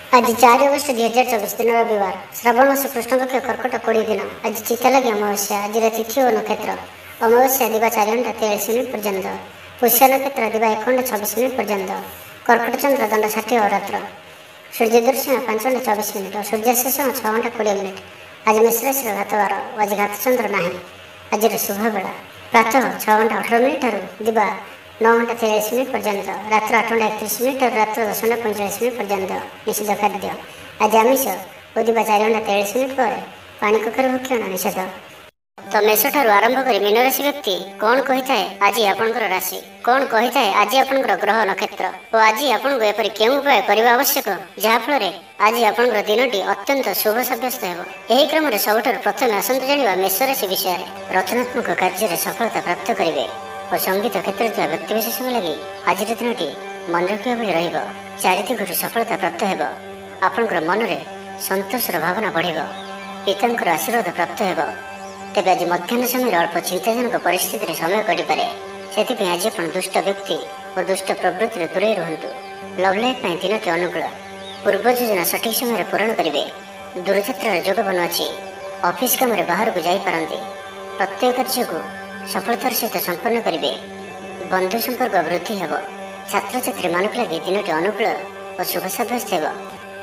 आज 4 अगस्त 2024 दिन रविवार श्रावण मास कृष्ण पक्ष कर्कट 20 दिन। आज चिता लगी अमावस्या। आज तिथि और नक्षत्र अमावस्या दिवा 4 घंटा 43 मिनिट पर्यंत, पुष्य नक्षत्र दिवा 1 घंटा 26 मिनिट पर्यंत, कर्कट चंद्र दंड 60 अहोरात्र, सूर्य दर्शन 5 घंटा 24 मिनिट, सूर्यास्त 6 घंटा 20 मिनिट। आज मेष राशि घातवार, आज घात चंद्र ना। आज शुभ बेला प्रातः 6 घंटा 18 मिनिट दिवा 9 घंटा 43 मिनिट पर्यंत, रात्र 8 घंटा 31 मिनिट और रात्र 10 घंटा 45 मिनिट पर्यंत निषेध खाद्य। आज आमिष और दिवा 4 घंटा 43 मिनिट पर पानी कखर भक्षण निषेध। तो मेष ठारू आरंभ कर मीन राशि व्यक्ति कौन कही थाए आज आपनकर राशि, कौन कही थाए आज आपनकर ग्रह नक्षत्र और आज आपन को एपरि केउ उपाय करबा आवश्यक जहा फल रे आज आपनकर दिनटी अत्यंत शुभ साब्यस्त हेबो। एही क्रम रे सबठारु प्रथम आसंत जानिबा मेष राशि विषय रे। रचनात्मक कार्य रे सफलता प्राप्त करिवे और संगीत क्षेत्र में व्यक्ति विशेष लगी आज दिनटी मन रखा भाई रहिबो। चारिदिगरु सफलता प्राप्त हेबो। आपनकर मन रे संतोषर भावना बढ़िबो। पितांकर आशीर्वाद प्राप्त हेबो। तेज आज मध्याह्न समय अल्प चिंताजनक परिस्थिति समय कटिपे से आज आप दुष्ट व्यक्ति और दुष्ट प्रवृत्ति दूरे रुहतु। लव लाइफ दिनटी अनुकूल। पूर्व योजना सठिक समय पूरण करेंगे। दूरयात्रार जोग बनुअछि। ऑफिस काम बाहर को जापारती। प्रत्येक कार्य को सफलतार सहित संपन्न करेंगे। बंधु संपर्क वृद्धि हेब। छात्र छात्री मान लगे दिनटी अनुकूल और शुभ साब्यस्त हेब।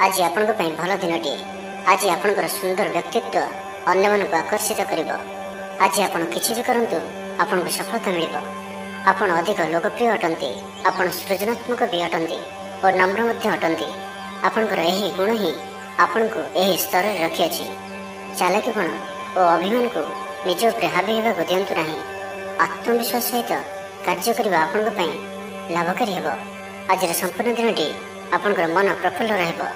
आज आपण भल दिनटी। आज आपणकर सुंदर व्यक्तित्व अन्य मन को आकर्षित करिब। आज आपण किछि भी करंतु आपण को सफलता मिलिब। आपण अधिक लोकप्रिय अटंती। आपण सृजनात्मक भी अटंती और नम्र मध्य अटंती। आपणकर एही गुण ही आपण को एही स्तर रे रखि अछि। चालाकीपण और अभिमान को निज उपर हावी हेबा को दियंतु नाही। आत्मविश्वास सहित कार्य करबा आपण को पई लाभकारी हेबो। आज रे संपूर्ण दिनटी आपणकर मन प्रफुल्ल रहइबो।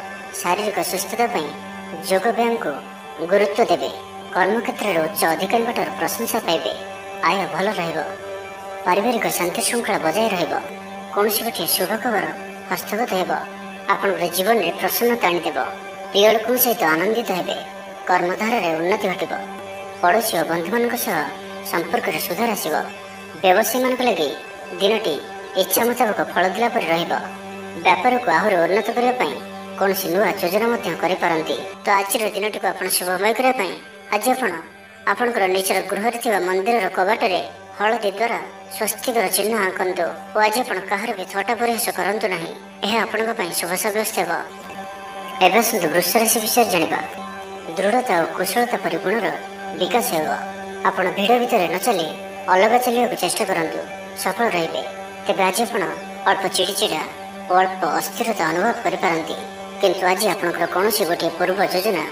शारीरिक सुस्थता पई योग व्यायाम को गुरुत्व देवे। कर्मक्षेत्र में उच्च अधिकारी ठार प्रशंसा पाइबे। आय भल रहिबो। पारिवारिक शांति श्रृंखला बजाय रहिबो। कौन गोटे शुभ खबर हस्तगत हेबो। आपनकर जीवन में प्रसन्नता आनिदेव। प्रिय लोक सहित आनंदित हेबे। कर्मधार में उन्नति घटिबो। पड़ोशी और बंधु मान संपर्क में सुधार आसिबो। व्यवसायी मान लगी दिनटी इच्छा मुताबक फल दिला पर रहिबो। व्यापार को आहरी उन्नत करने कौन नुआ योजना करें। तो आज दिन को आप शुभमय करने आज आपणकर निजर गृह मंदिर कबाटे हलदी द्वारा स्वस्तिकर चिन्ह आंकतु और आज आप कहार भी थटा परिहास करूँ ना। यह आपण शुभ साब्यस्त एवं आसतु वृष राशि विषय जाना। दृढ़ता और कुशलता परि गुणर विकास हो। आपण भिड़ भितर न चली अलग चलने चेष्टा करूँ सफल रे। तेज आज आप अल्प चिड़चिड़ा और अल्प अस्थिरता अनुभव करें। किंतु आज आपनकर कौन गोटे पूर्व योजना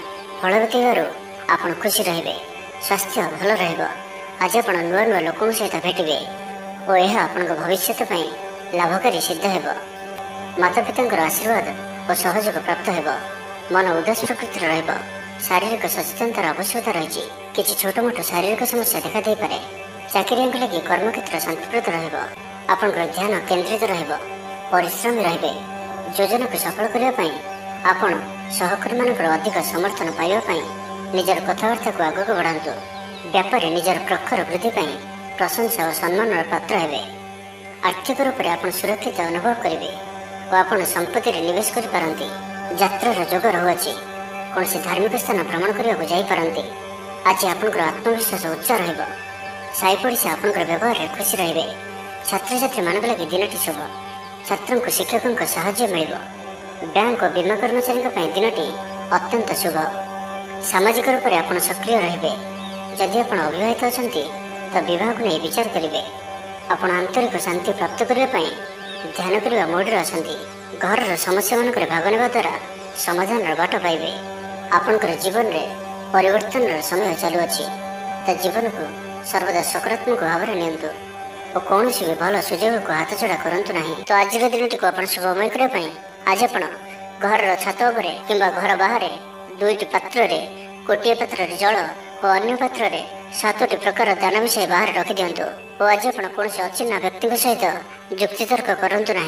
फलवती आप खुशी रहिबे। स्वास्थ्य भल रहिबो। आज आप नुआ नुआ लोक सहित भेटे और यह आपण भविष्य लाभकारी सिद्ध हेबो। माता पिता आशीर्वाद और सहयोग प्राप्त हेबो। मन उदास प्रकृतिर रहिबो। शारीरिक सचेतनतार आवश्यकता रही। किसी छोट मोट शारीरिक समस्या देखा दे पारे। चाकरिया लगी कर्मक्षेत्र शांतिप्रद रहिबो। आपनकर ध्यान केंद्रित रहिबो। परिश्रमी रहिबे। योजना को सफल करने आपण सहकर्मी मान अधिक समर्थन पाइबापी निजर कथबार्ता को आगक बढ़ातु। व्यापारी निजर प्रखर वृद्धि प्रशंसा और सम्मान पात्र हेबे। आर्थिक रूप से आप सुरक्षित अनुभव करेंगे और आप संपत्ति निवेश करें। यात्रार जोग रहुअछि। कौन धार्मिक स्थान भ्रमण करने जापारती। आज आपनकर आत्मविश्वास उच्च रहिबो। साई पड़ोसी आपनकर व्यवहार में खुशी रहिबे। छात्र छात्री मान लगे दिनटी शुभ। छात्रों को शिक्षकों साहाय्य मिलिबो। बैंक और बीमा कर्मचारी दिनटी अत्यंत शुभ। सामाजिक रूप से आप सक्रिय रे। जदि आप अविवाहित अच्छा तो बह को नहीं विचार करेंगे। आप आंतरिक शांति प्राप्त करने ध्यान करने मोड अच्छा। घर समस्या मान भाग ने द्वारा समाधान बाट पाइबे। आपणकर जीवन में परिवर्तन समय चलुअछि। तो जीवन को सर्वदा सकारात्मक भाव में नियंतु और कौन भी भल सुजोग को हाथ छड़ा करूँ ना। तो आज दिन टी को शुभमय करने आज आप घर छत उपरे किंबा घर बाहर दुईटी पात्र गोटे पात्र जल और अन्य पात्र 7टी प्रकार दान विषय बाहर रखि दिंतु और आज आप कौन अचिन्ह व्यक्ति सहित जुक्तितर्क करूँ ना।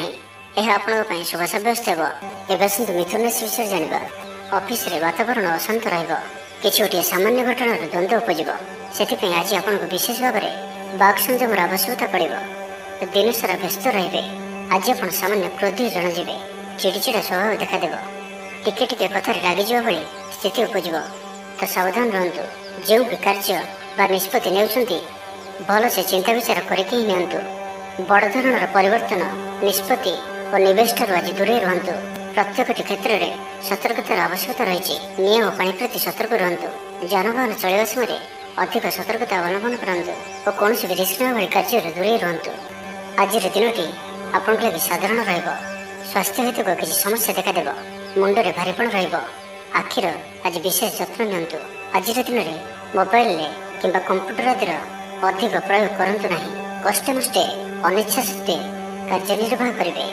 यह आपण शुभ साब्यस्त एवं आसतु मिथुन राशि विषय जाना। ऑफिस रे वातावरण अशांत रही गोटे सामान्य घटना द्वंद्व उपजीव से आज आपको विशेष भाव में बाक संयमर आवश्यकता पड़ो। दिन सारा व्यस्त रे। आज आप सामान्य क्रोधी जन चिड़चिड़ा स्वभाव देखादेव। टिके टिके कथारे लागिଯିବା भଳି स्थिति उपजिବ। ତ ସାବଧାନ ରୁହନ୍ତୁ। ଯେଉଁ ବି କାର୍ଯ୍ୟ ବା ନିଷ୍ପତ୍ତି ନେଉଛନ୍ତି ଭଲସେ ଚିନ୍ତା ବିଚାର କରିକି ହିଁ ନିଅନ୍ତୁ। ବଡ଼ ଧରଣର ପରିବର୍ତ୍ତନ ନିଷ୍ପତ୍ତି ଓ ନିବେଶଠାରୁ ଆଜି ଦୂରେଇ ରୁହନ୍ତୁ। ପ୍ରତ୍ୟେକଟି କ୍ଷେତ୍ରରେ ସତର୍କତାର ଆବଶ୍ୟକତା ରହିଛି। ନିଆଁ ଓ ପାଣି ପ୍ରତି ସତର୍କ ରୁହନ୍ତୁ। ଯାନବାହନ ଚଳାଇବା ସମୟରେ ଅଧିକ ସତର୍କତା ଅବଲମ୍ବନ କରନ୍ତୁ ଓ କୌଣସି ବି ରିସ୍କ ନେବା ଭଳି କାର୍ଯ୍ୟରୁ ଦୂରେଇ ରୁହନ୍ତୁ। ଆଜିର ଦିନଟି ଆପଣଙ୍କ ଲାଗି ସାଧାରଣ ରହିବ। ସ୍ୱାସ୍ଥ୍ୟ ଭିତ୍ତିକ କିଛି ସମସ୍ୟା ଦେଖାଦେବ। ମୁଣ୍ଡରେ ଭାରିପଣ ରହିବ। ଆଖିର ଆଜି ବିଶେଷ ଯତ୍ନ ନିଅନ୍ତୁ। ଆଜିର ଦିନରେ ମୋବାଇଲରେ କିମ୍ବା କମ୍ପ୍ୟୁଟର ଆଦିର ଅଧିକ ପ୍ରୟୋଗ କରନ୍ତୁ ନାହିଁ। କଷ୍ଟେମଷ୍ଟେ ଅନିଚ୍ଛା ସତ୍ତ୍ୱେ କାର୍ଯ୍ୟ ନିର୍ବାହ କରିବେ।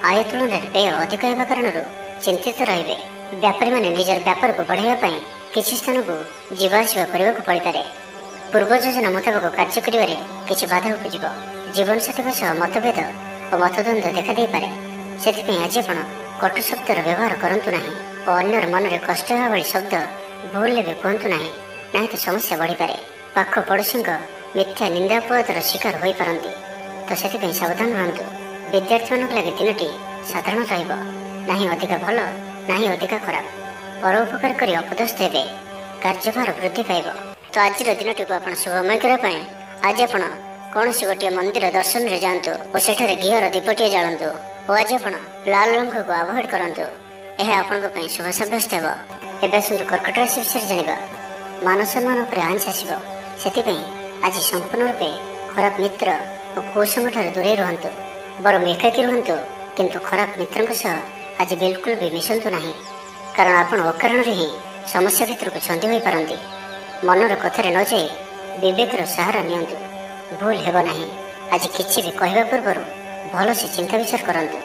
ଆୟ ତୁଳନାରେ ବ୍ୟୟ ଅଧିକ ହେବା କାରଣରୁ ଚିନ୍ତିତ ରହିବେ। ବ୍ୟାପାରୀମାନେ ନିଜର ବ୍ୟାପାରକୁ ବଢ଼ାଇବା ପାଇଁ କିଛି ସ୍ଥାନକୁ ଯିବା ଆସିବା କରିବାକୁ ପଡ଼ିପାରେ। ପୂର୍ବ ଯୋଜନା ମୁତାବକ କାର୍ଯ୍ୟ କରିବାରେ କିଛି ବାଧା ଉପୁଜିବ। ଜୀବନସାଥୀଙ୍କ ସହ ମତଭେଦ ଓ ମତଦ୍ୱନ୍ଦ୍ୱ ଦେଖାଦେଇପାରେ। ସେଥିପାଇଁ ଆଜି ଆପଣ କଟୁ ଶବ୍ଦର ବ୍ୟବହାର କରନ୍ତୁ ନାହିଁ ଓ ଅନ୍ୟର ମନରେ କଷ୍ଟ ହେବା ଭଳି ଶବ୍ଦ ଭୁଲରେ ବି କୁହନ୍ତୁ ନାହିଁ। ନାହିଁ ତ ସମସ୍ୟା ବଢ଼ିପାରେ। ପାଖ ପଡ଼ୋଶୀଙ୍କ ମିଥ୍ୟା ନିନ୍ଦାପବାଦର ଶିକାର ହୋଇପାରନ୍ତି। ତ ସେଥିପାଇଁ ସାବଧାନ ରୁହନ୍ତୁ। ବିଦ୍ୟାର୍ଥୀମାନଙ୍କ ଲାଗି ଦିନଟି ସାଧାରଣ ରହିବ। ନାହିଁ ଅଧିକା ଭଲ, ନାହିଁ ଅଧିକା ଖରାପ। ପର ଉପକାର କରି ଅପଦସ୍ଥ ହେବେ। କାର୍ଯ୍ୟଭାର ବୃଦ୍ଧି ପାଇବ। ତ ଆଜିର ଦିନଟିକୁ ଆପଣ ଶୁଭମୟ କରିବା ପାଇଁ ଆଜି ଆପଣ କୌଣସି ଗୋଟିଏ ମନ୍ଦିର ଦର୍ଶନରେ ଯାଆନ୍ତୁ ଓ ସେଠାରେ ଘିଅର ଦୀପଟିଏ ଜାଳନ୍ତୁ। ଓ ଆଜି ଆପଣ ଲାଲ ରଙ୍ଗକୁ ଆଭଏଡ୍ କରନ୍ତୁ। ଏହା ଆପଣଙ୍କ ପାଇଁ ଶୁଭ ସାବ୍ୟସ୍ତ ହେବ। ଏବେ ଆସନ୍ତୁ କର୍କଟ ରାଶି ବିଷୟରେ ଜାଣିବା। ମାନ ସମ୍ମାନ ଉପରେ ଆଞ୍ଚ ଆସିବ। ସେଥିପାଇଁ ଆଜି ସମ୍ପୂର୍ଣ୍ଣ ରୂପେ ଖରାପ ମିତ୍ର ଓ କୁସଙ୍ଗଠାରୁ ଦୂରେଇ ରୁହନ୍ତୁ। ବରଂ ଏକାକୀ ରୁହନ୍ତୁ, କିନ୍ତୁ ଖରାପ ମିତ୍ରଙ୍କ ସହ ଆଜି ବିଲକୁଲ ବି ମିଶନ୍ତୁ ନାହିଁ। କାରଣ ଆପଣ ଅକାରଣରେ ହିଁ ସମସ୍ୟା ଭିତରକୁ ଛନ୍ଦି ହୋଇପାରନ୍ତି। ମନର କଥାରେ ନ ଯାଇ ବିବେକର ସାହାରା ନିଅନ୍ତୁ। ଭୁଲ ହେବ ନାହିଁ। ଆଜି କିଛି ବି କହିବା ପୂର୍ବରୁ ଭଲସେ ଚିନ୍ତା ବିଚାର କରନ୍ତୁ।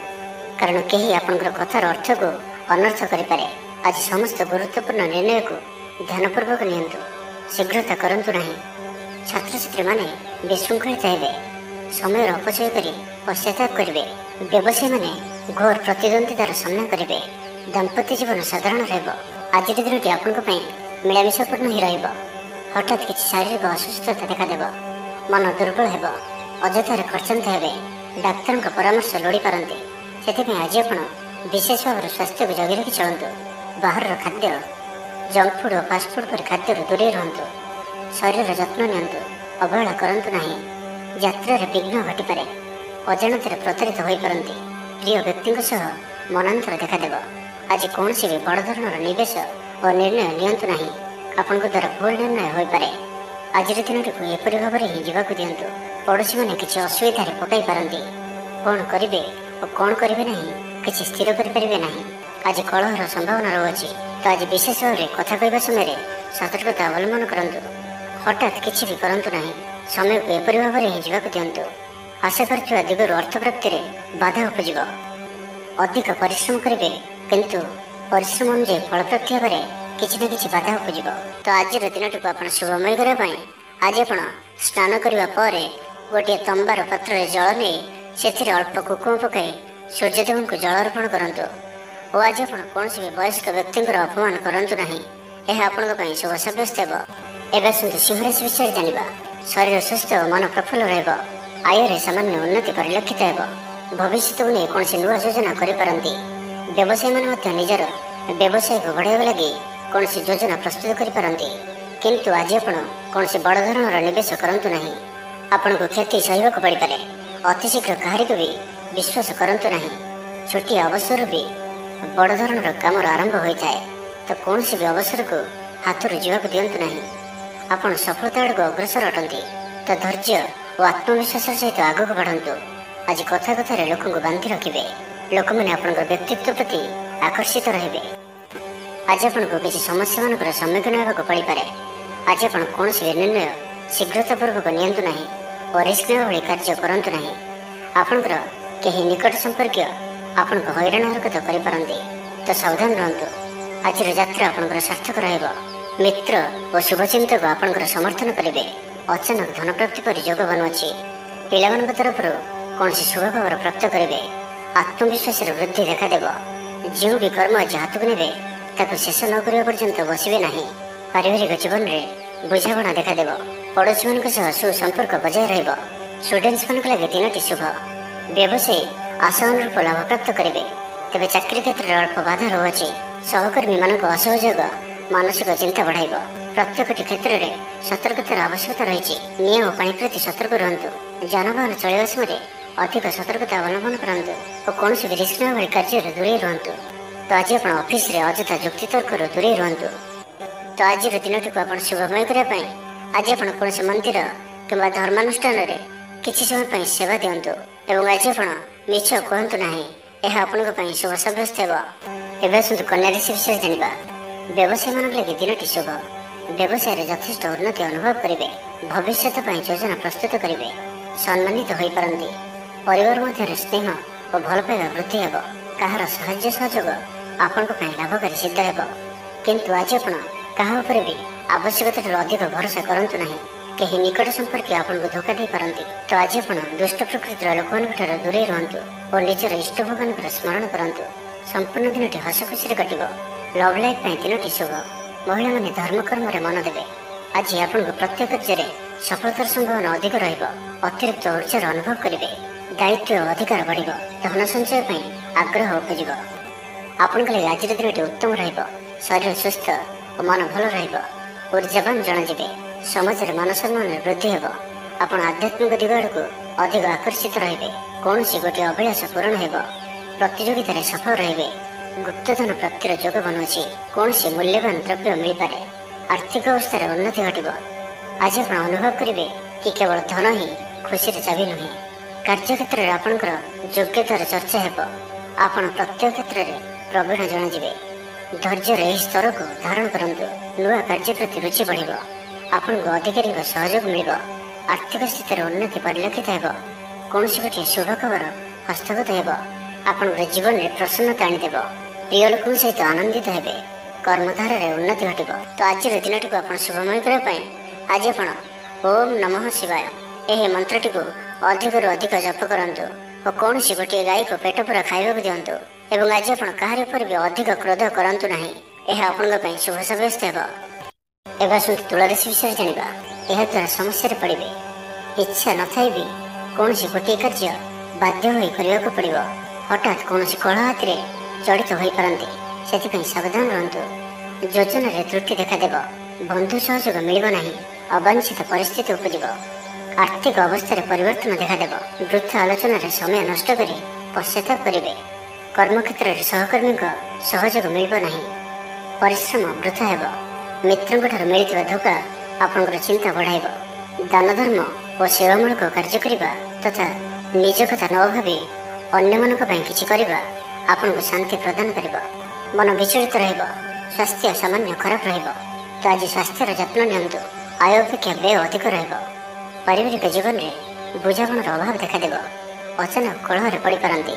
କାରଣ କେହି ଆପଣଙ୍କର କଥାର ଅର୍ଥକୁ ଅନର୍ଥ କରିପାରେ। ଆଜି ସମସ୍ତ ଗୁରୁତ୍ୱପୂର୍ଣ୍ଣ ନିର୍ଣ୍ଣୟକୁ ଧ୍ୟାନପୂର୍ବକ ନିଅନ୍ତୁ। ଶୀଘ୍ରତା କରନ୍ତୁ ନାହିଁ। ଛାତ୍ରଛାତ୍ରୀମାନେ ବିଶୃଙ୍ଖଳିତ ହେବେ। ସମୟର ଅପଚୟ କରି ପଶ୍ଚାତାପ କରିବେ। ବ୍ୟବସାୟୀମାନେ ଘୋର ପ୍ରତିଦ୍ୱନ୍ଦିତାର ସାମ୍ନା କରିବେ। ଦାମ୍ପତ୍ୟ ଜୀବନ ସାଧାରଣ ରହିବ। ଆଜିର ଦିନଟି ଆପଣଙ୍କ ପାଇଁ ମିଳାମିଶାପୂର୍ଣ୍ଣ ହିଁ ରହିବ। ହଠାତ୍ କିଛି ଶାରୀରିକ ଅସୁସ୍ଥତା ଦେଖାଦେବ। ମନ ଦୁର୍ବଳ ହେବ। ଅଯଥାରେ ଖର୍ଚ୍ଚାନ୍ତ ହେବେ। ଡାକ୍ତରଙ୍କ ପରାମର୍ଶ ଲୋଡ଼ିପାରନ୍ତି। ସେଥିପାଇଁ ଆଜି ଆପଣ ବିଶେଷ ଭାବରେ ସ୍ୱାସ୍ଥ୍ୟକୁ ଜଗି ରଖି ଚଳନ୍ତୁ। ବାହାରର ଖାଦ୍ୟ, ଜଙ୍କ ଫୁଡ୍ ଓ ଫାଷ୍ଟଫୁଡ୍ ପରି ଖାଦ୍ୟରୁ ଦୂରେଇ ରୁହନ୍ତୁ। ଶରୀରର ଯତ୍ନ ନିଅନ୍ତୁ। ଅବହେଳା କରନ୍ତୁ ନାହିଁ। ଯାତ୍ରାରେ ବିଘ୍ନ ଘଟିପାରେ। ଅଜାଣତରେ ପ୍ରତାରିତ ହୋଇପାରନ୍ତି। ପ୍ରିୟ ବ୍ୟକ୍ତିଙ୍କ ସହ ମନାନ୍ତର ଦେଖାଦେବ। ଆଜି କୌଣସି ବି ବଡ଼ ଧରଣର ନିବେଶ ଓ ନିର୍ଣ୍ଣୟ ନିଅନ୍ତୁ ନାହିଁ। ଆପଣଙ୍କ ଦ୍ୱାରା ଭୁଲ ନିର୍ଣ୍ଣୟ ହୋଇପାରେ। ଆଜିର ଦିନଟିକୁ ଏପରି ଭାବରେ ହିଁ ଯିବାକୁ ଦିଅନ୍ତୁ। ପଡ଼ୋଶୀମାନେ କିଛି ଅସୁବିଧାରେ ପକାଇ ପାରନ୍ତି। କ'ଣ କରିବେ ଓ କ'ଣ କରିବେ ନାହିଁ କିଛି ସ୍ଥିର କରିପାରିବେ ନାହିଁ। ଆଜି କଳହର ସମ୍ଭାବନା ରହୁଅଛି। ତ ଆଜି ବିଶେଷ ଭାବରେ କଥା କହିବା ସମୟରେ ସତର୍କତା ଅବଲମ୍ବନ କରନ୍ତୁ। ହଠାତ୍ କିଛି ବି କରନ୍ତୁ ନାହିଁ। ସମୟକୁ ଏପରି ଭାବରେ ହିଁ ଯିବାକୁ ଦିଅନ୍ତୁ। ଆଶା କରିଥିବା ଦିଗରୁ ଅର୍ଥ ପ୍ରାପ୍ତିରେ ବାଧା ଉପୁଜିବ। ଅଧିକ ପରିଶ୍ରମ କରିବେ, କିନ୍ତୁ ପରିଶ୍ରମ ଅନୁଯାୟୀ ଫଳପ୍ରାପ୍ତି ହେବାରେ କିଛି ନା କିଛି ବାଧା ଉପୁଜିବ। ତ ଆଜିର ଦିନଟିକୁ ଆପଣ ଶୁଭମୟ କରିବା ପାଇଁ ଆଜି ଆପଣ ସ୍ନାନ କରିବା ପରେ ଗୋଟିଏ ତମ୍ବାର ପାତ୍ରରେ ଜଳ ନେଇ ସେଥିରେ ଅଳ୍ପ କୁକୁମ ପକାଇ ସୂର୍ଯ୍ୟଦେବଙ୍କୁ ଜଳ ଅର୍ପଣ କରନ୍ତୁ। ଓ ଆଜି ଆପଣ କୌଣସି ବି ବୟସ୍କ ବ୍ୟକ୍ତିଙ୍କର ଅପମାନ କରନ୍ତୁ ନାହିଁ। ଏହା ଆପଣଙ୍କ ପାଇଁ ଶୁଭ ସାବ୍ୟସ୍ତ ହେବ। ଏବେ ଆସନ୍ତୁ ସିଂହ ରାଶି ବିଷୟରେ ଜାଣିବା। ଶରୀର ସୁସ୍ଥ ଓ ମନ ପ୍ରଫୁଲ୍ଲ ରହିବ। ଆୟରେ ସାମାନ୍ୟ ଉନ୍ନତି ପରିଲକ୍ଷିତ ହେବ। ଭବିଷ୍ୟତକୁ ନେଇ କୌଣସି ନୂଆ ଯୋଜନା କରିପାରନ୍ତି। ବ୍ୟବସାୟୀମାନେ ମଧ୍ୟ ନିଜର ବ୍ୟବସାୟକୁ ବଢ଼ାଇବା ଲାଗି କୌଣସି ଯୋଜନା ପ୍ରସ୍ତୁତ କରିପାରନ୍ତି। କିନ୍ତୁ ଆଜି ଆପଣ କୌଣସି ବଡ଼ ଧରଣର ନିବେଶ କରନ୍ତୁ ନାହିଁ। ଆପଣଙ୍କୁ କ୍ଷତି ସହିବାକୁ ପଡ଼ିପାରେ। ଅତିଶୀଘ୍ର କାହାରିକୁ ବି ବିଶ୍ୱାସ କରନ୍ତୁ ନାହିଁ। ଛୋଟିଆ ଅବସରରୁ ବି ବଡ଼ ଧରଣର କାମର ଆରମ୍ଭ ହୋଇଥାଏ। ତ କୌଣସି ବି ଅବସରକୁ ହାତରୁ ଯିବାକୁ ଦିଅନ୍ତୁ ନାହିଁ। ଆପଣ ସଫଳତା ଆଡ଼କୁ ଅଗ୍ରସର ଅଟନ୍ତି। ତ ଧୈର୍ଯ୍ୟ ଓ ଆତ୍ମବିଶ୍ୱାସର ସହିତ ଆଗକୁ ବଢ଼ନ୍ତୁ। ଆଜି କଥା କଥାରେ ଲୋକଙ୍କୁ ବାନ୍ଧି ରଖିବେ। ଲୋକମାନେ ଆପଣଙ୍କର ବ୍ୟକ୍ତିତ୍ୱ ପ୍ରତି ଆକର୍ଷିତ ରହିବେ। ଆଜି ଆପଣଙ୍କୁ କିଛି ସମସ୍ୟାମାନଙ୍କର ସମ୍ମୁଖୀନ ହେବାକୁ ପଡ଼ିପାରେ। ଆଜି ଆପଣ କୌଣସି ନିର୍ଣ୍ଣୟ ଶୀଘ୍ରତାପୂର୍ବକ ନିଅନ୍ତୁ ନାହିଁ ଓ ରିସ୍କ ନେବା ଭଳି କାର୍ଯ୍ୟ କରନ୍ତୁ ନାହିଁ। ଆପଣଙ୍କର କେହି ନିକଟ ସମ୍ପର୍କୀୟ ଆପଣଙ୍କୁ ହଇରାଣ ହରକତ କରିପାରନ୍ତି। ତ ସାବଧାନ ରୁହନ୍ତୁ। ଆଜିର ଯାତ୍ରା ଆପଣଙ୍କର ସାର୍ଥକ ରହିବ। ମିତ୍ର ଓ ଶୁଭଚିନ୍ତକ ଆପଣଙ୍କର ସମର୍ଥନ କରିବେ। ଅଚାନକ ଧନପ୍ରାପ୍ତି ପରି ଯୋଗ ବନୁଅଛି। ପିଲାମାନଙ୍କ ତରଫରୁ କୌଣସି ଶୁଭ ଖବର ପ୍ରାପ୍ତ କରିବେ। ଆତ୍ମବିଶ୍ୱାସରେ ବୃଦ୍ଧି ଦେଖାଦେବ। ଯେଉଁ ବି କର୍ମ ଆଜି ହାତକୁ ନେବେ ତାକୁ ଶେଷ ନ କରିବା ପର୍ଯ୍ୟନ୍ତ ବସିବେ ନାହିଁ। ପାରିବାରିକ ଜୀବନରେ ବୁଝାମଣା ଦେଖାଦେବ। ପଡ଼ୋଶୀମାନଙ୍କ ସହ ସୁସମ୍ପର୍କ ବଜାୟ ରହିବ। ଷ୍ଟୁଡେଣ୍ଟସମାନଙ୍କ ଲାଗି ଦିନଟି ଶୁଭ। ବ୍ୟବସାୟୀ ଆଶା ଅନୁରୂପ ଲାଭ ପ୍ରାପ୍ତ କରିବେ। ତେବେ ଚାକିରି କ୍ଷେତ୍ରରେ ଅଳ୍ପ ବାଧା ରହୁଅଛି। ସହକର୍ମୀମାନଙ୍କ ଅସହଯୋଗ ମାନସିକ ଚିନ୍ତା ବଢ଼ାଇବ। ପ୍ରତ୍ୟେକଟି କ୍ଷେତ୍ରରେ ସତର୍କତାର ଆବଶ୍ୟକତା ରହିଛି। ନିଆଁ ଓ ପାଣି ପ୍ରତି ସତର୍କ ରୁହନ୍ତୁ। ଯାନବାହନ ଚଳାଇବା ସମୟରେ ଅଧିକ ସତର୍କତା ଅବଲମ୍ବନ କରନ୍ତୁ ଓ କୌଣସି ବିଶୃଙ୍ଖଳା ଭଳି କାର୍ଯ୍ୟରୁ ଦୂରେଇ ରୁହନ୍ତୁ। ତ ଆଜି ଆପଣ ଅଫିସରେ ଅଯଥା ଯୁକ୍ତିତର୍କରୁ ଦୂରେଇ ରୁହନ୍ତୁ। ତ ଆଜିର ଦିନଟିକୁ ଆପଣ ଶୁଭମୟ କରିବା ପାଇଁ ଆଜି ଆପଣ କୌଣସି ମନ୍ଦିର କିମ୍ବା ଧର୍ମାନୁଷ୍ଠାନରେ କିଛି ସମୟ ପାଇଁ ସେବା ଦିଅନ୍ତୁ ଏବଂ ଆଜି ଆପଣ ମିଛ କୁହନ୍ତୁ ନାହିଁ। ଏହା ଆପଣଙ୍କ ପାଇଁ ଶୁଭ ସାବ୍ୟସ୍ତ ହେବ। ଏବେ ଆସନ୍ତୁ କନ୍ୟା ରାଶି ବିଷୟରେ ଜାଣିବା। ବ୍ୟବସାୟୀମାନଙ୍କ ଲାଗି ଦିନଟି ଶୁଭ। ବ୍ୟବସାୟରେ ଯଥେଷ୍ଟ ଉନ୍ନତି ଅନୁଭବ କରିବେ। ଭବିଷ୍ୟତ ପାଇଁ ଯୋଜନା ପ୍ରସ୍ତୁତ କରିବେ। ସମ୍ମାନିତ ହୋଇପାରନ୍ତି। ପରିବାର ମଧ୍ୟରେ ସ୍ନେହ ଓ ଭଲ ପାଇବା ବୃଦ୍ଧି ହେବ। କାହାର ସାହାଯ୍ୟ ସହଯୋଗ ଆପଣଙ୍କ ପାଇଁ ଲାଭକାରୀ ସିଦ୍ଧ ହେବ। କିନ୍ତୁ ଆଜି ଆପଣ କାହା ଉପରେ ବି ଆବଶ୍ୟକତାଠାରୁ ଅଧିକ ଭରସା କରନ୍ତୁ ନାହିଁ। କେହି ନିକଟ ସମ୍ପର୍କୀୟ ଆପଣଙ୍କୁ ଧୋକା ଦେଇପାରନ୍ତି। ତ ଆଜି ଆପଣ ଦୁଷ୍ଟ ପ୍ରକୃତିର ଲୋକମାନଙ୍କଠାରୁ ଦୂରେଇ ରୁହନ୍ତୁ ଓ ନିଜର ଇଷ୍ଟ ଭଗବାନଙ୍କର ସ୍ମରଣ କରନ୍ତୁ। ସମ୍ପୂର୍ଣ୍ଣ ଦିନଟି ହସ ଖୁସିରେ କଟିବ। ଲଭ୍ ଲାଇଫ୍ ପାଇଁ ଦିନଟି ଶୁଭ। ମହିଳାମାନେ ଧର୍ମକର୍ମରେ ମନ ଦେବେ। ଆଜି ଆପଣଙ୍କୁ ପ୍ରତ୍ୟେକ କାର୍ଯ୍ୟରେ ସଫଳତାର ସମ୍ଭାବନା ଅଧିକ ରହିବ। ଅତିରିକ୍ତ ଉର୍ଜାର ଅନୁଭବ କରିବେ। ଦାୟିତ୍ୱ ଓ ଅଧିକାର ବଢ଼ିବ। ଧନ ସଞ୍ଚୟ ପାଇଁ ଆଗ୍ରହ ଉପୁଜିବ। ଆପଣଙ୍କ ଲାଗି ଆଜିର ଦିନଟି ଉତ୍ତମ ରହିବ। ଶରୀର ସୁସ୍ଥ ଓ ମନ ଭଲ ରହିବ। ଉର୍ଜାବାନ ଜଣାଯିବେ। ସମାଜରେ ମାନ ସମ୍ମାନରେ ବୃଦ୍ଧି ହେବ। ଆପଣ ଆଧ୍ୟାତ୍ମିକ ଦିଗ ଆଡ଼କୁ ଅଧିକ ଆକର୍ଷିତ ରହିବେ। କୌଣସି ଗୋଟିଏ ଅଭିଳାଷ ପୂରଣ ହେବ। ପ୍ରତିଯୋଗିତାରେ ସଫଳ ରହିବେ। ଗୁପ୍ତଧନ ପ୍ରାପ୍ତିର ଯୋଗ ବନୁଅଛି। କୌଣସି ମୂଲ୍ୟବାନ ଦ୍ରବ୍ୟ ମିଳିପାରେ। ଆର୍ଥିକ ଅବସ୍ଥାରେ ଉନ୍ନତି ଘଟିବ। ଆଜି ଆପଣ ଅନୁଭବ କରିବେ କି କେବଳ ଧନ ହିଁ ଖୁସିର ଚାବି ନୁହେଁ। କାର୍ଯ୍ୟକ୍ଷେତ୍ରରେ ଆପଣଙ୍କର ଯୋଗ୍ୟତାର ଚର୍ଚ୍ଚା ହେବ। ଆପଣ ପ୍ରତ୍ୟେକ କ୍ଷେତ୍ରରେ ପ୍ରବୀଣ ଜଣାଯିବେ। ଧୈର୍ଯ୍ୟର ଏହି ସ୍ତରକୁ ଧାରଣ କରନ୍ତୁ। ନୂଆ କାର୍ଯ୍ୟ ପ୍ରତି ରୁଚି ବଢ଼ିବ। ଆପଣଙ୍କୁ ଅଧିକାରୀଙ୍କ ସହଯୋଗ ମିଳିବ। ଆର୍ଥିକ ସ୍ଥିତିରେ ଉନ୍ନତି ପରିଲକ୍ଷିତ ହେବ। କୌଣସି ଗୋଟିଏ ଶୁଭ ଖବର ହସ୍ତଗତ ହେବ। ଆପଣଙ୍କର ଜୀବନରେ ପ୍ରସନ୍ନତା ଆଣିଦେବ। ପ୍ରିୟ ଲୋକଙ୍କ ସହିତ ଆନନ୍ଦିତ ହେବେ। କର୍ମଧାରାରେ ଉନ୍ନତି ଘଟିବ। ତ ଆଜିର ଦିନଟିକୁ ଆପଣ ଶୁଭମୟ କରିବା ପାଇଁ ଆଜି ଆପଣ ଓମ୍ ନମଃ ଶିବାୟ ଏହି ମନ୍ତ୍ରଟିକୁ ଅଧିକରୁ ଅଧିକ ଜପ କରନ୍ତୁ ଓ କୌଣସି ଗୋଟିଏ ଗାଈକୁ ପେଟ ପୂରା ଖାଇବାକୁ ଦିଅନ୍ତୁ ଏବଂ ଆଜି ଆପଣ କାହାରି ଉପରେ ବି ଅଧିକ କ୍ରୋଧ କରନ୍ତୁ ନାହିଁ। ଏହା ଆପଣଙ୍କ ପାଇଁ ଶୁଭ ସାବ୍ୟସ୍ତ ହେବ। ଏବେ ଆସନ୍ତୁ ତୁଳା ରାଶି ବିଷୟରେ ଜାଣିବା। ଏହାଦ୍ୱାରା ସମସ୍ୟାରେ ପଡ଼ିବେ। ଇଚ୍ଛା ନଥାଇ ବି କୌଣସି ଗୋଟିଏ କାର୍ଯ୍ୟ ବାଧ୍ୟ ହୋଇ କରିବାକୁ ପଡ଼ିବ। ହଠାତ୍ କୌଣସି କଳହ ହାତିରେ ଜଡ଼ିତ ହୋଇପାରନ୍ତି। ସେଥିପାଇଁ ସାବଧାନ ରୁହନ୍ତୁ। ଯୋଜନାରେ ତ୍ରୁଟି ଦେଖାଦେବ। ବନ୍ଧୁ ସହଯୋଗ ମିଳିବ ନାହିଁ। ଅବାଞ୍ଛିତ ପରିସ୍ଥିତି ଉପୁଜିବ। ଆର୍ଥିକ ଅବସ୍ଥାରେ ପରିବର୍ତ୍ତନ ଦେଖାଦେବ। ବୃଥା ଆଲୋଚନାରେ ସମୟ ନଷ୍ଟ କରି ପଶ୍ଚାତାପ କରିବେ। କର୍ମକ୍ଷେତ୍ରରେ ସହକର୍ମୀଙ୍କ ସହଯୋଗ ମିଳିବ ନାହିଁ। ପରିଶ୍ରମ ବୃଥା ହେବ। ମିତ୍ରଙ୍କଠାରୁ ମିଳିଥିବା ଧୋକା ଆପଣଙ୍କର ଚିନ୍ତା ବଢ଼ାଇବ। ଦାନ ଧର୍ମ ଓ ସେବାମୂଳକ କାର୍ଯ୍ୟ କରିବା ତଥା ନିଜ କଥା ନ ଭାବି ଅନ୍ୟମାନଙ୍କ ପାଇଁ କିଛି କରିବା ଆପଣଙ୍କୁ ଶାନ୍ତି ପ୍ରଦାନ କରିବ। ମନ ବିଚଳିତ ରହିବ। ସ୍ୱାସ୍ଥ୍ୟ ସାମାନ୍ୟ ଖରାପ ରହିବ। ତ ଆଜି ସ୍ୱାସ୍ଥ୍ୟର ଯତ୍ନ ନିଅନ୍ତୁ। ଆୟ ଅପେକ୍ଷା ବ୍ୟୟ ଅଧିକ ରହିବ। ପାରିବାରିକ ଜୀବନରେ ବୁଝାମଣାର ଅଭାବ ଦେଖାଦେବ। ଅଚାନକ କଳହରେ ପଡ଼ିପାରନ୍ତି।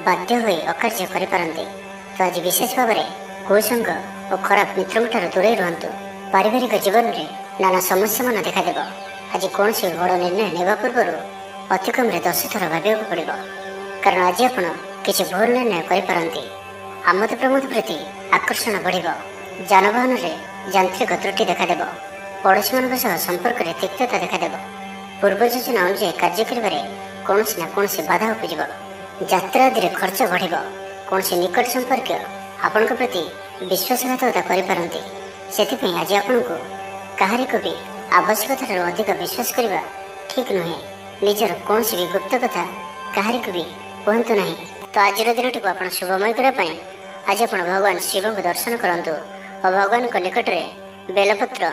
ବାଧ୍ୟ ହୋଇ ଅକାର୍ଯ୍ୟ କରିପାରନ୍ତି। ତ ଆଜି ବିଶେଷ ଭାବରେ କୁସଙ୍ଗ ଓ ଖରାପ ମିତ୍ରଙ୍କଠାରୁ ଦୂରେଇ ରୁହନ୍ତୁ। ପାରିବାରିକ ଜୀବନରେ ନାନା ସମସ୍ୟାମାନ ଦେଖାଦେବ। ଆଜି କୌଣସି ବଡ଼ ନିର୍ଣ୍ଣୟ ନେବା ପୂର୍ବରୁ ଅତି କମ୍ରେ 10 ଥର ଭାବିବାକୁ ପଡ଼ିବ। କାରଣ ଆଜି ଆପଣ କିଛି ଭୁଲ ନିର୍ଣ୍ଣୟ କରିପାରନ୍ତି। ଆମୋଦ ପ୍ରମୋଦ ପ୍ରତି ଆକର୍ଷଣ ବଢ଼ିବ। ଯାନବାହନରେ ଯାନ୍ତ୍ରିକ ତ୍ରୁଟି ଦେଖାଦେବ। ପଡ଼ୋଶୀମାନଙ୍କ ସହ ସମ୍ପର୍କରେ ତିକ୍ତତା ଦେଖାଦେବ। ପୂର୍ବ ଯୋଜନା ଅନୁଯାୟୀ କାର୍ଯ୍ୟ କରିବାରେ କୌଣସି ନା କୌଣସି ବାଧା ଉପୁଜିବ। ଯାତ୍ରା ଆଦିରେ ଖର୍ଚ୍ଚ ବଢ଼ିବ। କୌଣସି ନିକଟ ସମ୍ପର୍କୀୟ ଆପଣଙ୍କ ପ୍ରତି ବିଶ୍ୱାସଘାତକତା କରିପାରନ୍ତି। ସେଥିପାଇଁ ଆଜି ଆପଣଙ୍କୁ କାହାରିକୁ ବି ଆବଶ୍ୟକତାଠାରୁ ଅଧିକ ବିଶ୍ୱାସ କରିବା ଠିକ୍ ନୁହେଁ। ନିଜର କୌଣସି ବି ଗୁପ୍ତ କଥା କାହାରିକୁ ବି କୁହନ୍ତୁ ନାହିଁ। ତ ଆଜିର ଦିନଟିକୁ ଆପଣ ଶୁଭମୟ କରିବା ପାଇଁ ଆଜି ଆପଣ ଭଗବାନ ଶିବଙ୍କୁ ଦର୍ଶନ କରନ୍ତୁ ଓ ଭଗବାନଙ୍କ ନିକଟରେ ବେଲପତ୍ର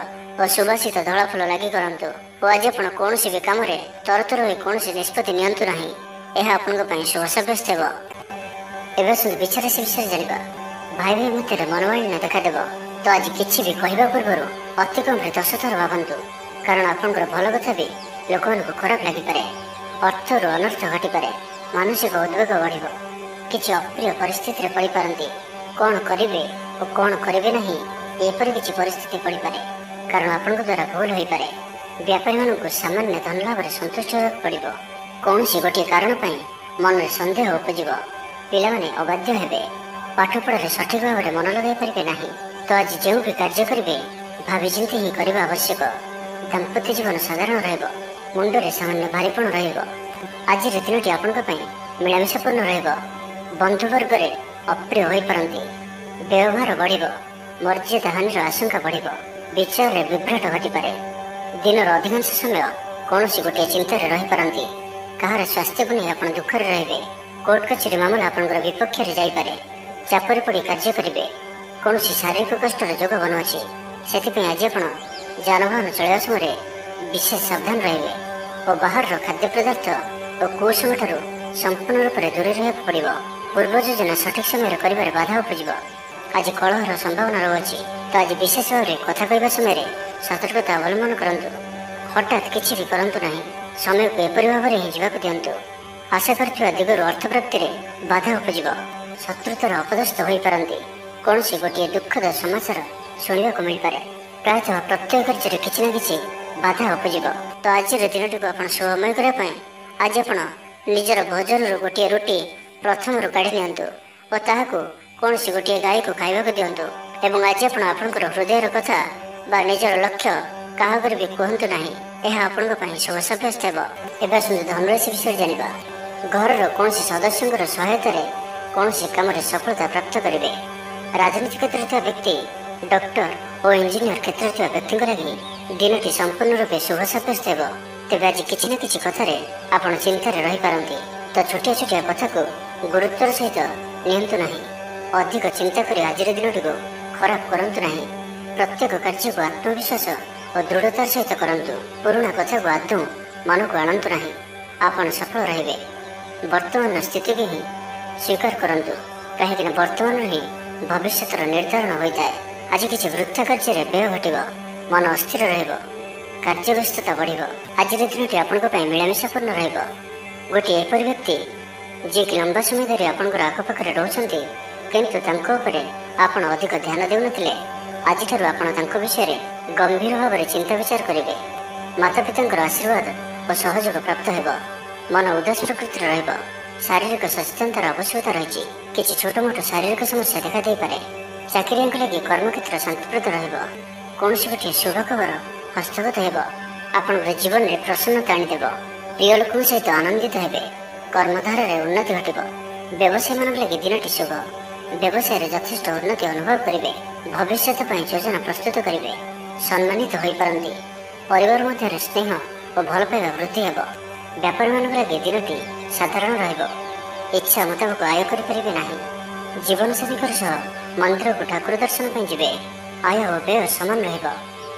ଓ ସୁବାସିତ ଧଳା ଫୁଲ ଲାଗି କରନ୍ତୁ। ଓ ଆଜି ଆପଣ କୌଣସି ବି କାମରେ ତରତର ହୋଇ କୌଣସି ନିଷ୍ପତ୍ତି ନିଅନ୍ତୁ ନାହିଁ। ଏହା ଆପଣଙ୍କ ପାଇଁ ଶୁଭ ସାବ୍ୟସ୍ତ ହେବ। ଏବେ ଆସନ୍ତୁ ବିଛା ରାଶି ବିଷୟରେ ଜାଣିବା। ଭାଇ ଭାଇ ମଧ୍ୟରେ ମନମାଳିନ୍ୟ ଦେଖାଦେବ। ତ ଆଜି କିଛି ବି କହିବା ପୂର୍ବରୁ ଅତି କମ୍ରେ 10 ଥର ଭାବନ୍ତୁ। କାରଣ ଆପଣଙ୍କର ଭଲ କଥା ବି ଲୋକମାନଙ୍କୁ ଖରାପ ଲାଗିପାରେ। ଅର୍ଥରୁ ଅନର୍ଥ ଘଟିପାରେ। ମାନସିକ ଉଦ୍ବେଗ ବଢ଼ିବ। କିଛି ଅପ୍ରିୟ ପରିସ୍ଥିତିରେ ପଡ଼ିପାରନ୍ତି। କ'ଣ କରିବେ ଓ କ'ଣ କରିବେ ନାହିଁ ଏପରି କିଛି ପରିସ୍ଥିତି ପଡ଼ିପାରେ। କାରଣ ଆପଣଙ୍କ ଦ୍ୱାରା ଭୁଲ ହୋଇପାରେ। ବ୍ୟାପାରୀମାନଙ୍କୁ ସାମାନ୍ୟ ଧନ ଲାଭରେ ସନ୍ତୁଷ୍ଟ ହେବାକୁ ପଡ଼ିବ। କୌଣସି ଗୋଟିଏ କାରଣ ପାଇଁ ମନରେ ସନ୍ଦେହ ଉପୁଜିବ। ପିଲାମାନେ ଅବାଧ୍ୟ ହେବେ। ପାଠପଢ଼ାରେ ସଠିକ୍ ଭାବରେ ମନ ଲଗାଇ ପାରିବେ ନାହିଁ। ତ ଆଜି ଯେଉଁ ବି କାର୍ଯ୍ୟ କରିବେ ଭାବିଚିନ୍ତି ହିଁ କରିବା ଆବଶ୍ୟକ। ଦାମ୍ପତ୍ୟ ଜୀବନ ସାଧାରଣ ରହିବ। ମୁଣ୍ଡରେ ସାମାନ୍ୟ ଭାରିପଣ ରହିବ। ଆଜିର ଦିନଟି ଆପଣଙ୍କ ପାଇଁ ମିଳାମିଶାପୂର୍ଣ୍ଣ ରହିବ। ବନ୍ଧୁବର୍ଗରେ ଅପ୍ରିୟ ହୋଇପାରନ୍ତି। ବ୍ୟବହାର ବଢ଼ିବ, ମର୍ଯ୍ୟାଦା ହାନିର ଆଶଙ୍କା ବଢ଼ିବ, ବିଚାରରେ ବିଭ୍ରାଟ ଘଟିପାରେ। ଦିନର ଅଧିକାଂଶ ସମୟ କୌଣସି ଗୋଟିଏ ଚିନ୍ତାରେ ରହିପାରନ୍ତି। କାହାର ସ୍ୱାସ୍ଥ୍ୟକୁ ନେଇ ଆପଣ ଦୁଃଖରେ ରହିବେ। କୋର୍ଟ କଚେରୀ ମାମଲା ଆପଣଙ୍କର ବିପକ୍ଷରେ ଯାଇପାରେ। ଚାପରେ ପଡ଼ି କାର୍ଯ୍ୟ କରିବେ। କୌଣସି ଶାରୀରିକ କଷ୍ଟର ଯୋଗ ବନୁଅଛି। ସେଥିପାଇଁ ଆଜି ଆପଣ ଯାନବାହନ ଚଳାଇବା ସମୟରେ ବିଶେଷ ସାବଧାନ ରହିବେ ଓ ବାହାରର ଖାଦ୍ୟ ପଦାର୍ଥ ଓ କୁସଙ୍ଗଠାରୁ ସମ୍ପୂର୍ଣ୍ଣ ରୂପରେ ଦୂରେଇ ରହିବାକୁ ପଡ଼ିବ। ପୂର୍ବ ଯୋଜନା ସଠିକ୍ ସମୟରେ କରିବାରେ ବାଧା ଉପୁଜିବ। ଆଜି କଳହର ସମ୍ଭାବନା ରହୁଅଛି, ତ ଆଜି ବିଶେଷ ଭାବରେ କଥା କହିବା ସମୟରେ ସତର୍କତା ଅବଲମ୍ବନ କରନ୍ତୁ। ହଠାତ୍ କିଛି ବି କରନ୍ତୁ ନାହିଁ। ସମୟକୁ ଏପରି ଭାବରେ ହିଁ ଯିବାକୁ ଦିଅନ୍ତୁ। ଆଶା କରିଥିବା ଦିଗରୁ ଅର୍ଥ ପ୍ରାପ୍ତିରେ ବାଧା ଉପୁଜିବ। ଶତ୍ରୁତାର ଅପଦସ୍ଥ ହୋଇପାରନ୍ତି। କୌଣସି ଗୋଟିଏ ଦୁଃଖଦ ସମାଚାର ଶୁଣିବାକୁ ମିଳିପାରେ। ପ୍ରାୟତଃ ପ୍ରତ୍ୟେକ କାର୍ଯ୍ୟରେ କିଛି ନା କିଛି ବାଧା ଉପୁଜିବ। ତ ଆଜିର ଦିନଟିକୁ ଆପଣ ଶୁଭମୟ କରିବା ପାଇଁ ଆଜି ଆପଣ ନିଜର ଭୋଜନରୁ ଗୋଟିଏ ରୁଟି ପ୍ରଥମରୁ କାଢ଼ି ନିଅନ୍ତୁ ଓ ତାହାକୁ କୌଣସି ଗୋଟିଏ ଗାଈକୁ ଖାଇବାକୁ ଦିଅନ୍ତୁ। ଏବଂ ଆଜି ଆପଣ ଆପଣଙ୍କର ହୃଦୟର କଥା ବା ନିଜର ଲକ୍ଷ୍ୟ କାହାକୁ ବି କୁହନ୍ତୁ ନାହିଁ। ଏହା ଆପଣଙ୍କ ପାଇଁ ଶୁଭ ସାବ୍ୟସ୍ତ ହେବ। ଏବେ ଆସନ୍ତୁ ଧନରାଶି ବିଷୟରେ ଜାଣିବା। ଘରର କୌଣସି ସଦସ୍ୟଙ୍କର ସହାୟତାରେ କୌଣସି କାମରେ ସଫଳତା ପ୍ରାପ୍ତ କରିବେ। ରାଜନୀତି କ୍ଷେତ୍ରରେ ଥିବା ବ୍ୟକ୍ତି, ଡକ୍ଟର ଓ ଇଞ୍ଜିନିୟର କ୍ଷେତ୍ରରେ ଥିବା ବ୍ୟକ୍ତିଙ୍କ ଲାଗି ଦିନଟି ସମ୍ପୂର୍ଣ୍ଣ ରୂପେ ଶୁଭ ସାବ୍ୟସ୍ତ ହେବ। ତେବେ ଆଜି କିଛି ନା କିଛି କଥାରେ ଆପଣ ଚିନ୍ତାରେ ରହିପାରନ୍ତି। ତ ଛୋଟିଆ ଛୋଟିଆ କଥାକୁ ଗୁରୁତ୍ୱର ସହିତ ନିଅନ୍ତୁ ନାହିଁ। ଅଧିକ ଚିନ୍ତା କରି ଆଜିର ଦିନଟିକୁ ଖରାପ କରନ୍ତୁ ନାହିଁ। ପ୍ରତ୍ୟେକ କାର୍ଯ୍ୟକୁ ଆତ୍ମବିଶ୍ୱାସ ଓ ଦୃଢ଼ତାର ସହିତ କରନ୍ତୁ। ପୁରୁଣା କଥାକୁ ଆଦୌ ମନକୁ ଆଣନ୍ତୁ ନାହିଁ। ଆପଣ ସଫଳ ରହିବେ। ବର୍ତ୍ତମାନର ସ୍ଥିତିକୁ ହିଁ ସ୍ୱୀକାର କରନ୍ତୁ, କାହିଁକିନା ବର୍ତ୍ତମାନରୁ ହିଁ ଭବିଷ୍ୟତର ନିର୍ଦ୍ଧାରଣ ହୋଇଥାଏ। ଆଜି କିଛି ବୃଥା କାର୍ଯ୍ୟରେ ବ୍ୟୟ ଘଟିବ। ମନ ଅସ୍ଥିର ରହିବ। କାର୍ଯ୍ୟବ୍ୟସ୍ତତା ବଢ଼ିବ। ଆଜିର ଦିନଟି ଆପଣଙ୍କ ପାଇଁ ମିଳାମିଶାପୂର୍ଣ୍ଣ ରହିବ। ଗୋଟିଏ ଏପରି ବ୍ୟକ୍ତି ଯିଏକି ଲମ୍ବା ସମୟ ଧରି ଆପଣଙ୍କର ଆଖପାଖରେ ରହୁଛନ୍ତି, କିନ୍ତୁ ତାଙ୍କ ଉପରେ ଆପଣ ଅଧିକ ଧ୍ୟାନ ଦେଉନଥିଲେ, ଆଜିଠାରୁ ଆପଣ ତାଙ୍କ ବିଷୟରେ ଗମ୍ଭୀର ଭାବରେ ଚିନ୍ତା ବିଚାର କରିବେ। ମାତାପିତାଙ୍କର ଆଶୀର୍ବାଦ ଓ ସହଯୋଗ ପ୍ରାପ୍ତ ହେବ। ମନ ଉଦାସ ପ୍ରକୃତିର ରହିବ। ଶାରୀରିକ ସଚେତନତାର ଆବଶ୍ୟକତା ରହିଛି। କିଛି ଛୋଟ ମୋଟ ଶାରୀରିକ ସମସ୍ୟା ଦେଖାଦେଇପାରେ। ଚାକିରିଆଙ୍କ ଲାଗି କର୍ମକ୍ଷେତ୍ର ଶାନ୍ତିପ୍ରଦ ରହିବ। କୌଣସି ଗୋଟିଏ ଶୁଭ ଖବର ହସ୍ତଗତ ହେବ। ଆପଣଙ୍କର ଜୀବନରେ ପ୍ରସନ୍ନତା ଆଣିଦେବ। ପ୍ରିୟ ଲୋକଙ୍କ ସହିତ ଆନନ୍ଦିତ ହେବେ। କର୍ମଧାରାରେ ଉନ୍ନତି ଘଟିବ। ବ୍ୟବସାୟୀମାନଙ୍କ ଲାଗି ଦିନଟି ଶୁଭ। ବ୍ୟବସାୟରେ ଯଥେଷ୍ଟ ଉନ୍ନତି ଅନୁଭବ କରିବେ। ଭବିଷ୍ୟତ ପାଇଁ ଯୋଜନା ପ୍ରସ୍ତୁତ କରିବେ। ସମ୍ମାନିତ ହୋଇପାରନ୍ତି। ପରିବାର ମଧ୍ୟରେ ସ୍ନେହ ଓ ଭଲ ପାଇବା ବୃଦ୍ଧି ହେବ। ବ୍ୟାପାରୀମାନଙ୍କ ଲାଗି ଦିନଟି ସାଧାରଣ ରହିବ। ଇଚ୍ଛା ମୁତାବକ ଆୟ କରିପାରିବେ ନାହିଁ। ଜୀବନସାଥୀଙ୍କ ସହ ମନ୍ଦିରକୁ ଠାକୁର ଦର୍ଶନ ପାଇଁ ଯିବେ। ଆୟ ଓ ବ୍ୟୟ ସମାନ ରହିବ।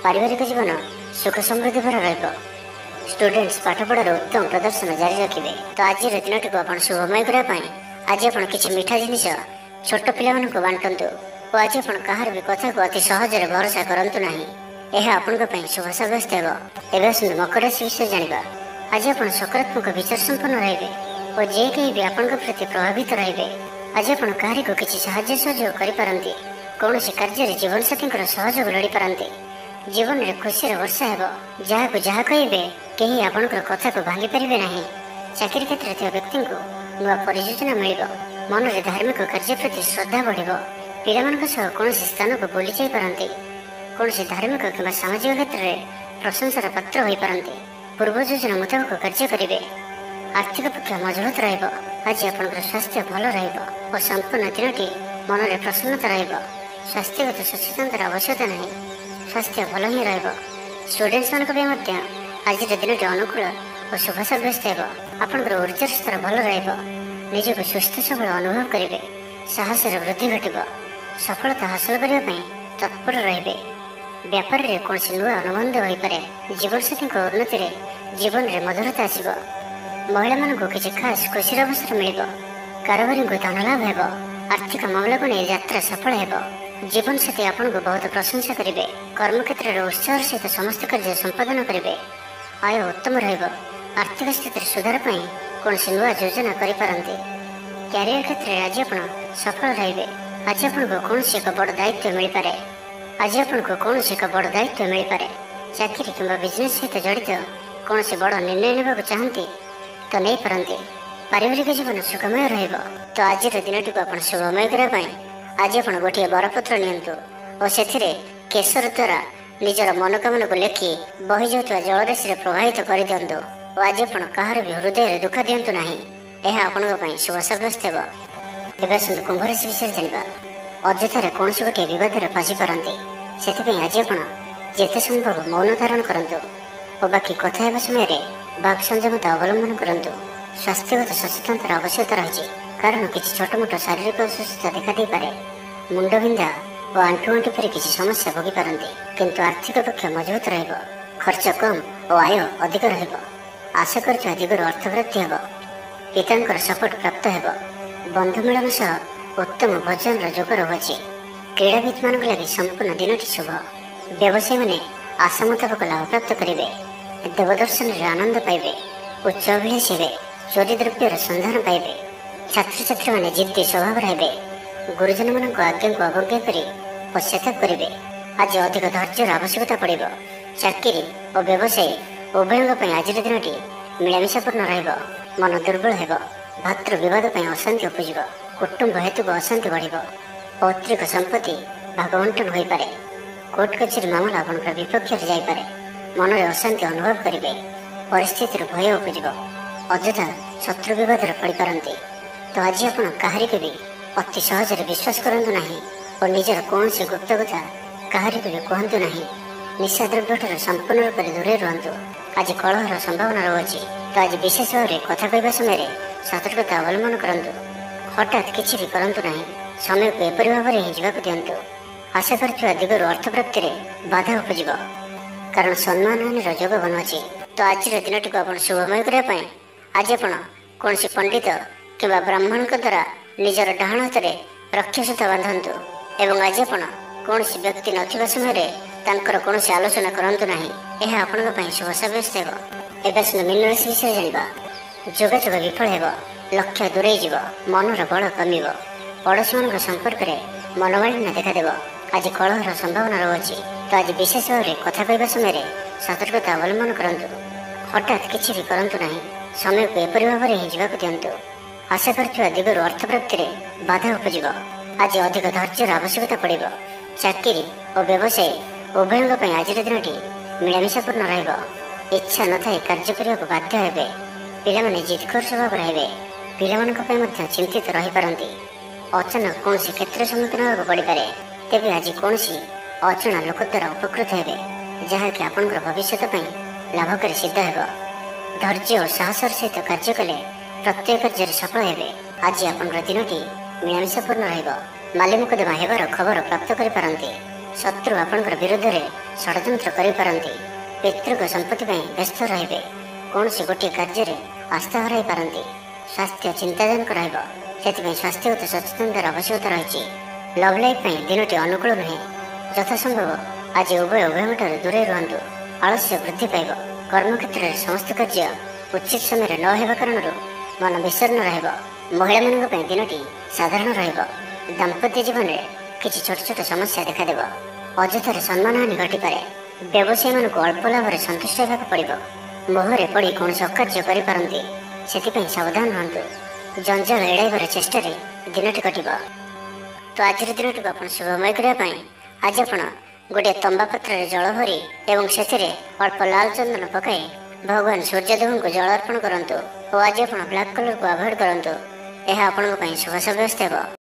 ପାରିବାରିକ ଜୀବନ ସୁଖ ସମୃଦ୍ଧି ଭରା ରହିବ। ଷ୍ଟୁଡେଣ୍ଟସ୍ ପାଠପଢ଼ାର ଉତ୍ତମ ପ୍ରଦର୍ଶନ ଜାରି ରଖିବେ। ତ ଆଜିର ଦିନଟିକୁ ଆପଣ ଶୁଭମୟ କରିବା ପାଇଁ ଆଜି ଆପଣ କିଛି ମିଠା ଜିନିଷ ଛୋଟ ପିଲାମାନଙ୍କୁ ବାଣ୍ଟନ୍ତୁ ଓ ଆଜି ଆପଣ କାହାର ବି କଥାକୁ ଅତି ସହଜରେ ଭରସା କରନ୍ତୁ ନାହିଁ। ଏହା ଆପଣଙ୍କ ପାଇଁ ଶୁଭ ସାବ୍ୟସ୍ତ ହେବ। ଏବେ ଆସନ୍ତୁ ମକର ରାଶି ବିଷୟରେ ଜାଣିବା। ଆଜି ଆପଣ ସକାରାତ୍ମକ ବିଚାର ସମ୍ପନ୍ନ ରହିବେ ଓ ଯେ କେହି ବି ଆପଣଙ୍କ ପ୍ରତି ପ୍ରଭାବିତ ରହିବେ। ଆଜି ଆପଣ କାହାରିକୁ କିଛି ସାହାଯ୍ୟ ସହଯୋଗ କରିପାରନ୍ତି। କୌଣସି କାର୍ଯ୍ୟରେ ଜୀବନସାଥୀଙ୍କର ସହଯୋଗ ଲୋଡ଼ିପାରନ୍ତି। ଜୀବନରେ ଖୁସିର ବର୍ଷା ହେବ। ଯାହାକୁ ଯାହା କହିବେ କେହି ଆପଣଙ୍କର କଥାକୁ ଭାଙ୍ଗି ପାରିବେ ନାହିଁ। ଚାକିରି କ୍ଷେତ୍ରରେ ଥିବା ବ୍ୟକ୍ତିଙ୍କୁ ନୂଆ ପରିଯୋଜନା ମିଳିବ। ମନରେ ଧାର୍ମିକ କାର୍ଯ୍ୟ ପ୍ରତି ଶ୍ରଦ୍ଧା ବଢ଼ିବ। ପିଲାମାନଙ୍କ ସହ କୌଣସି ସ୍ଥାନକୁ ବୁଲି ଯାଇପାରନ୍ତି। କୌଣସି ଧାର୍ମିକ କିମ୍ବା ସାମାଜିକ କ୍ଷେତ୍ରରେ ପ୍ରଶଂସାର ପାତ୍ର ହୋଇପାରନ୍ତି। ପୂର୍ବ ଯୋଜନା ମୁତାବକ କାର୍ଯ୍ୟ କରିବେ। ଆର୍ଥିକ ପକ୍ଷ ମଜବୁତ ରହିବ। ଆଜି ଆପଣଙ୍କର ସ୍ୱାସ୍ଥ୍ୟ ଭଲ ରହିବ ଓ ସମ୍ପୂର୍ଣ୍ଣ ଦିନଟି ମନରେ ପ୍ରସନ୍ନତା ରହିବ। ସ୍ୱାସ୍ଥ୍ୟଗତ ସଚେତନତାର ଆବଶ୍ୟକତା ନାହିଁ। ସ୍ୱାସ୍ଥ୍ୟ ଭଲ ହିଁ ରହିବ। ଷ୍ଟୁଡେଣ୍ଟସ୍ମାନଙ୍କ ପାଇଁ ମଧ୍ୟ ଆଜିର ଦିନଟି ଅନୁକୂଳ ଓ ଶୁଭ ସାବ୍ୟସ୍ତ ହେବ। ଆପଣଙ୍କର ଉର୍ଜାର ସ୍ତର ଭଲ ରହିବ। ନିଜକୁ ସୁସ୍ଥ ସବଳ ଅନୁଭବ କରିବେ। ସାହସର ବୃଦ୍ଧି ଘଟିବ। ସଫଳତା ହାସଲ କରିବା ପାଇଁ ତତ୍ପର ରହିବେ। ବ୍ୟାପାରରେ କୌଣସି ନୂଆ ଅନୁବନ୍ଧ ହୋଇପାରେ। ଜୀବନସାଥୀଙ୍କ ଉନ୍ନତିରେ ଜୀବନରେ ମଧୁରତା ଆସିବ। ମହିଳାମାନଙ୍କୁ କିଛି ଖାସ୍ ଖୁସିର ଅବସର ମିଳିବ। କାରବାରୀଙ୍କୁ ଧନ ଲାଭ ହେବ। ଆର୍ଥିକ ମାମଲାକୁ ନେଇ ଯାତ୍ରା ସଫଳ ହେବ। ଜୀବନସାଥୀ ଆପଣଙ୍କୁ ବହୁତ ପ୍ରଶଂସା କରିବେ। କର୍ମକ୍ଷେତ୍ରରେ ଉତ୍ସାହର ସହିତ ସମସ୍ତ କାର୍ଯ୍ୟ ସମ୍ପାଦନ କରିବେ। ଆୟ ଉତ୍ତମ ରହିବ। ଆର୍ଥିକ ସ୍ଥିତିରେ ସୁଧାର ପାଇଁ କୌଣସି ନୂଆ ଯୋଜନା କରିପାରନ୍ତି। କ୍ୟାରିୟର କ୍ଷେତ୍ରରେ ଆଜି ଆପଣ ସଫଳ ରହିବେ। ଆଜି ଆପଣଙ୍କୁ କୌଣସି ଏକ ବଡ଼ ଦାୟିତ୍ୱ ମିଳିପାରେ। ଚାକିରି କିମ୍ବା ବିଜନେସ୍ ସହିତ ଜଡ଼ିତ କୌଣସି ବଡ଼ ନିର୍ଣ୍ଣୟ ନେବାକୁ ଚାହାନ୍ତି ତ ନେଇପାରନ୍ତି। ପାରିବାରିକ ଜୀବନ ସୁଖମୟ ରହିବ। ତ ଆଜିର ଦିନଟିକୁ ଆପଣ ଶୁଭମୟ କରିବା ପାଇଁ ଆଜି ଆପଣ ଗୋଟିଏ ବରପତ୍ର ନିଅନ୍ତୁ ଓ ସେଥିରେ କେଶର ଦ୍ୱାରା ନିଜର ମନୋକାମନାକୁ ଲେଖି ବହିଯାଉଥିବା ଜଳରାଶିରେ ପ୍ରବାହିତ କରିଦିଅନ୍ତୁ ଓ ଆଜି ଆପଣ କାହାର ବି ହୃଦୟରେ ଦୁଃଖ ଦିଅନ୍ତୁ ନାହିଁ। ଏହା ଆପଣଙ୍କ ପାଇଁ ଶୁଭ ସାବ୍ୟସ୍ତ ହେବ। ଏବେ ଆସନ୍ତୁ କୁମ୍ଭ ରାଶି ବିଷୟରେ ଜାଣିବା। ଅଯଥାରେ କୌଣସି ଗୋଟିଏ ବିବାଦରେ ଫସି ପାରନ୍ତି। ସେଥିପାଇଁ ଆଜି ଆପଣ ଯେତେ ସମ୍ଭବ ମୌନ ଧାରଣ କରନ୍ତୁ ଓ ବାକି କଥା ହେବା ସମୟରେ ବାକ୍ ସଂଯମତା ଅବଲମ୍ବନ କରନ୍ତୁ। ସ୍ୱାସ୍ଥ୍ୟଗତ ସଚେତନତାର ଆବଶ୍ୟକତା ରହିଛି, କାରଣ କିଛି ଛୋଟମୋଟ ଶାରୀରିକ ଅସୁସ୍ଥତା ଦେଖାଦେଇପାରେ। ମୁଣ୍ଡବିନ୍ଧା ଓ ଆଣ୍ଠୁଗଣ୍ଠି ପରି କିଛି ସମସ୍ୟା ଭୋଗିପାରନ୍ତି, କିନ୍ତୁ ଆର୍ଥିକ ପକ୍ଷ ମଜବୁତ ରହିବ। ଖର୍ଚ୍ଚ କମ୍ ଓ ଆୟ ଅଧିକ ରହିବ। ଆଶା କରୁଥିବା ଦିଗରୁ ଅର୍ଥପ୍ରାପ୍ତି ହେବ। ପିତାଙ୍କର ସପୋର୍ଟ ପ୍ରାପ୍ତ ହେବ। ବନ୍ଧୁ ମିଳନ ସହ ଉତ୍ତମ ଭୋଜନର ଯୋଗ ରହୁଅଛି। କ୍ରୀଡ଼ାବିତମାନଙ୍କ ଲାଗି ସମ୍ପୂର୍ଣ୍ଣ ଦିନଟି ଶୁଭ। ବ୍ୟବସାୟୀମାନେ ଆଶା ମୁତାବକ ଲାଭପ୍ରାପ୍ତ କରିବେ। ଦେବଦର୍ଶନରେ ଆନନ୍ଦ ପାଇବେ। ଉଚ୍ଚ ଅଭିଳାଷୀ ହେବେ। ଚୋରି ଦ୍ରବ୍ୟର ସନ୍ଧାନ ପାଇବେ। ଛାତ୍ରଛାତ୍ରୀମାନେ ଜିଦ୍ଦି ସ୍ୱଭାବର ହେବେ। ଗୁରୁଜନମାନଙ୍କ ଆଜ୍ଞାକୁ ଅବଜ୍ଞା କରି ପଶ୍ଚାତାପ କରିବେ। ଆଜି ଅଧିକ ଧୈର୍ଯ୍ୟର ଆବଶ୍ୟକତା ପଡ଼ିବ। ଚାକିରି ଓ ବ୍ୟବସାୟୀ ଉଭୟଙ୍କ ପାଇଁ ଆଜିର ଦିନଟି ମିଳାମିଶାପୂର୍ଣ୍ଣ ରହିବ। ମନ ଦୁର୍ବଳ ହେବ। ଭାତୃ ବିବାଦ ପାଇଁ ଅଶାନ୍ତି ଉପୁଜିବ। କୁଟୁମ୍ବ ହେତୁକୁ ଅଶାନ୍ତି ବଢ଼ିବ। ପୈତୃକ ସମ୍ପତ୍ତି ଭାଗବଣ୍ଟନ ହୋଇପାରେ। କୋର୍ଟ କଚେରୀ ମାମଲା ଆପଣଙ୍କର ବିପକ୍ଷରେ ଯାଇପାରେ। ମନରେ ଅଶାନ୍ତି ଅନୁଭବ କରିବେ। ପରିସ୍ଥିତିରୁ ଭୟ ଉପୁଜିବ। ଅଯଥା ଶତ୍ରୁ ବିବାଦରେ ପଡ଼ିପାରନ୍ତି। ତ ଆଜି ଆପଣ କାହାରିକୁ ବି ଅତି ସହଜରେ ବିଶ୍ୱାସ କରନ୍ତୁ ନାହିଁ ଓ ନିଜର କୌଣସି ଗୁପ୍ତ କଥା କାହାରିକୁ ବି କୁହନ୍ତୁ ନାହିଁ। ନିଶାଦ୍ରବ୍ୟଠାରୁ ସମ୍ପୂର୍ଣ୍ଣ ରୂପରେ ଦୂରେଇ ରୁହନ୍ତୁ। ଆଜି କଳହର ସମ୍ଭାବନା ରହୁଅଛି, ତ ଆଜି ବିଶେଷ ଭାବରେ କଥା କହିବା ସମୟରେ ସତର୍କତା ଅବଲମ୍ବନ କରନ୍ତୁ। ହଠାତ୍ କିଛି ବି କରନ୍ତୁ ନାହିଁ। ସମୟକୁ ଏପରି ଭାବରେ ହିଁ ଯିବାକୁ ଦିଅନ୍ତୁ। ଆଶା କରୁଥିବା ଦିଗରୁ ଅର୍ଥପ୍ରାପ୍ତିରେ ବାଧା ଉପୁଜିବ, କାରଣ ସମ୍ମାନହାନିର ଯୋଗ ବନୁଅଛି। ତ ଆଜିର ଦିନଟିକୁ ଆପଣ ଶୁଭମୟ କରିବା ପାଇଁ ଆଜି ଆପଣ କୌଣସି ପଣ୍ଡିତ କିମ୍ବା ବ୍ରାହ୍ମଣଙ୍କ ଦ୍ୱାରା ନିଜର ଡାହାଣ ହାତରେ ରକ୍ଷାସୂତ୍ର ବାନ୍ଧନ୍ତୁ ଏବଂ ଆଜି ଆପଣ କୌଣସି ବ୍ୟକ୍ତି ନଥିବା ସମୟରେ ତାଙ୍କର କୌଣସି ଆଲୋଚନା କରନ୍ତୁ ନାହିଁ। ଏହା ଆପଣଙ୍କ ପାଇଁ ଶୁଭ ସାବ୍ୟସ୍ତ ହେବ। ଏବେ ଆସନ୍ତୁ ମୀନ ରାଶି ବିଷୟରେ ଜାଣିବା। ଯୋଗାଯୋଗ ବିଫଳ ହେବ। ଲକ୍ଷ୍ୟ ଦୂରେଇ ଯିବ। ମନର ବଳ କମିବ। ପଡ଼ୋଶୀମାନଙ୍କ ସମ୍ପର୍କରେ ମନୋମାଳିନ୍ୟ ଦେଖାଦେବ। ଆଜି କଳହର ସମ୍ଭାବନା ରହୁଅଛି, ତ ଆଜି ବିଶେଷ ଭାବରେ କଥା କହିବା ସମୟରେ ସତର୍କତା ଅବଲମ୍ବନ କରନ୍ତୁ। ହଠାତ୍ କିଛି ବି କରନ୍ତୁ ନାହିଁ। ସମୟକୁ ଏପରି ଭାବରେ ହିଁ ଯିବାକୁ ଦିଅନ୍ତୁ। ଆଶା କରୁଥିବା ଦିଗରୁ ଅର୍ଥପ୍ରାପ୍ତିରେ ବାଧା ଉପୁଜିବ। ଆଜି ଅଧିକ ଧୈର୍ଯ୍ୟର ଆବଶ୍ୟକତା ପଡ଼ିବ। ଚାକିରି ଓ ବ୍ୟବସାୟୀ ଉଭୟଙ୍କ ପାଇଁ ଆଜିର ଦିନଟି ମିଳାମିଶାପୂର୍ଣ୍ଣ ରହିବ। ଇଚ୍ଛା ନଥାଇ କାର୍ଯ୍ୟ କରିବାକୁ ବାଧ୍ୟ ହେବେ। ପିଲାମାନେ ଜିଦଖୋର ସ୍ୱଭାବର ହେବେ। ପିଲାମାନଙ୍କ ପାଇଁ ମଧ୍ୟ ଚିନ୍ତିତ ରହିପାରନ୍ତି। ଅଚାନକ କୌଣସି କ୍ଷେତ୍ର ସମ୍ମୁଖୀନ ହେବାକୁ ପଡ଼ିପାରେ। ତେବେ ଆଜି କୌଣସି ଅଜଣା ଲୋକ ଦ୍ୱାରା ଉପକୃତ ହେବେ, ଯାହାକି ଆପଣଙ୍କର ଭବିଷ୍ୟତ ପାଇଁ ଲାଭକାରୀ ସିଦ୍ଧ ହେବ। ଧୈର୍ଯ୍ୟ ଓ ସାହସର ସହିତ କାର୍ଯ୍ୟ କଲେ ପ୍ରତ୍ୟେକ କାର୍ଯ୍ୟରେ ସଫଳ ହେବେ। ଆଜି ଆପଣଙ୍କର ଦିନଟି ମିଳାମିଶାପୂର୍ଣ୍ଣ ରହିବ। ମାଲି ମୁକଦ୍ଦମା ହେବାର ଖବର ପ୍ରାପ୍ତ କରିପାରନ୍ତି। ଶତ୍ରୁ ଆପଣଙ୍କର ବିରୁଦ୍ଧରେ ଷଡ଼ଯନ୍ତ୍ର କରିପାରନ୍ତି। ପିତୃଙ୍କ ସମ୍ପତ୍ତି ପାଇଁ ବ୍ୟସ୍ତ ରହିବେ। କୌଣସି ଗୋଟିଏ କାର୍ଯ୍ୟରେ ଆସ୍ଥା ହରାଇ ପାରନ୍ତି। ସ୍ୱାସ୍ଥ୍ୟ ଚିନ୍ତାଜନକ ରହିବ। ସେଥିପାଇଁ ସ୍ୱାସ୍ଥ୍ୟଗତ ସଚେତନତାର ଆବଶ୍ୟକତା ରହିଛି। ଲଭ୍ ଲାଇଫ୍ ପାଇଁ ଦିନଟି ଅନୁକୂଳ ନୁହେଁ। ଯଥାସମ୍ଭବ ଆଜି ଉଭୟଙ୍କଠାରୁ ଦୂରେଇ ରୁହନ୍ତୁ। ଆଳସ୍ୟ ବୃଦ୍ଧି ପାଇବ। କର୍ମକ୍ଷେତ୍ରରେ ସମସ୍ତ କାର୍ଯ୍ୟ ଉଚିତ ସମୟରେ ନ ହେବା କାରଣରୁ ମନ ବିଷର୍ଣ୍ଣ ରହିବ। ମହିଳାମାନଙ୍କ ପାଇଁ ଦିନଟି ସାଧାରଣ ରହିବ। ଦାମ୍ପତ୍ୟ ଜୀବନରେ କିଛି ଛୋଟ ଛୋଟ ସମସ୍ୟା ଦେଖାଦେବ। ଅଯଥାରେ ସମ୍ମାନହାନି ଘଟିପାରେ। ବ୍ୟବସାୟୀମାନଙ୍କୁ ଅଳ୍ପ ଲାଭରେ ସନ୍ତୁଷ୍ଟ ହେବାକୁ ପଡ଼ିବ। ମୋହରେ ପଡ଼ି କୌଣସି ଅକାର୍ଯ୍ୟ କରିପାରନ୍ତି। ସେଥିପାଇଁ ସାବଧାନ ରୁହନ୍ତୁ। ଜଞ୍ଜାଳ ଏଡ଼ାଇବାର ଚେଷ୍ଟାରେ ଦିନଟି କଟିବ। ତ ଆଜିର ଦିନଟିକୁ ଆପଣ ଶୁଭମୟ କରିବା ପାଇଁ ଆଜି ଆପଣ ଗୋଟିଏ ତମ୍ବା ପାତ୍ରରେ ଜଳ ଭରି ଏବଂ ସେଥିରେ ଅଳ୍ପ ଲାଲ ଚନ୍ଦନ ପକାଇ ଭଗବାନ ସୂର୍ଯ୍ୟଦେବଙ୍କୁ ଜଳ ଅର୍ପଣ କରନ୍ତୁ ଓ ଆଜି ଆପଣ ବ୍ଲାକ୍ କଲର୍କୁ ଆଭଏଡ୍ କରନ୍ତୁ। ଏହା ଆପଣଙ୍କ ପାଇଁ ଶୁଭ ସାବ୍ୟସ୍ତ ହେବ।